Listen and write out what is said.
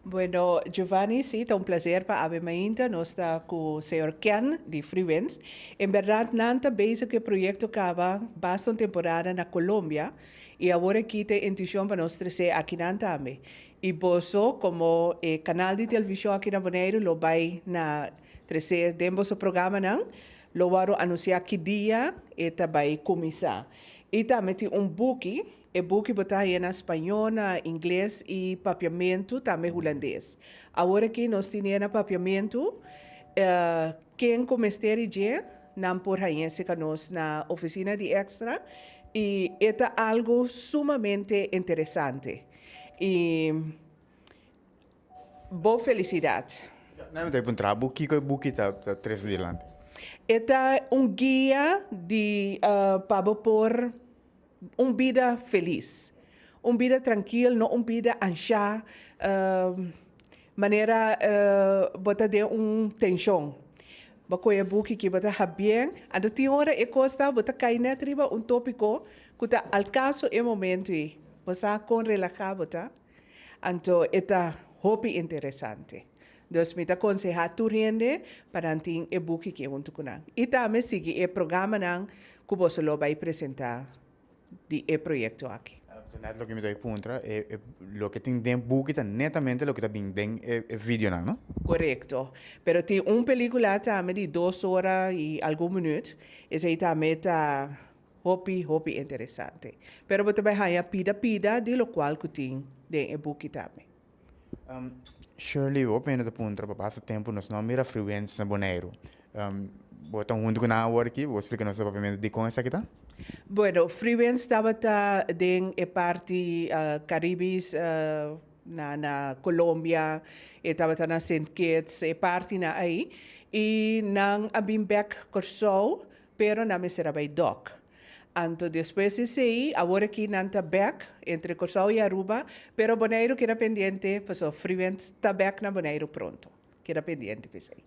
Bueno, Giovanni, sí, está un placer para haberme ainda. Nós está com o senhor Ken, de Freewinds. Em verdade, nanta base que o projeto acaba bastante temporada na Colômbia e agora aqui tem intenção para nós trazer aqui na também. E boso, como canal de televisão aqui na Bonaire, lo vai na trazer dentro do programa, não? Lo varo anunciar que dia e vai começar. E também tem book, e book botar em espanhol, na inglês e papiamento também holandês. Agora que nós temos papiamento, quem começar já, não por aí se nós na oficina de extra, e é algo sumamente interessante. E boa felicidade. Não, tem um trabalho que o book está três dias lá. É guia de para pôr vida feliz, vida tranquila, não vida ansiada, maneira botar de tensão. Bakoy book que bota bem, a do hora e costa bota cair na triba tópico que tá al caso e momento e você com relaxar bota, então é hobby interessante. Dus me aconselhar tu rende para anting e book que junto com nang. E também sigue e programa nang que você lo vai apresentar de e projeto aqui. Lo que me doy punta lo que tem dentro book está netamente lo que está bem dentro vídeo não? Correcto. Pero tem película também de 2 horas e alguns minutos. Esse aí também está hobby interessante. Pero você vai ganhar pida de lo qual que tem dentro e book também. Shirley, eu penso da punta para passar tempo nós não mira frequência na Bonaire. Bota junto com a hora aqui, vou explicar nosso papamento de como essa aqui tá? Bueno, Freewinds estava em parte Caribes na Colômbia, estava na Saint Kitts, parte na aí, e nang abimbek Corsou, pero na me será by dock. Anto depois de sei, agora aqui nanta back entre Corsou e Aruba, pero Bonaire que era pendiente, pues Freewinds está back na Bonaire pronto, que era pendiente, pensei.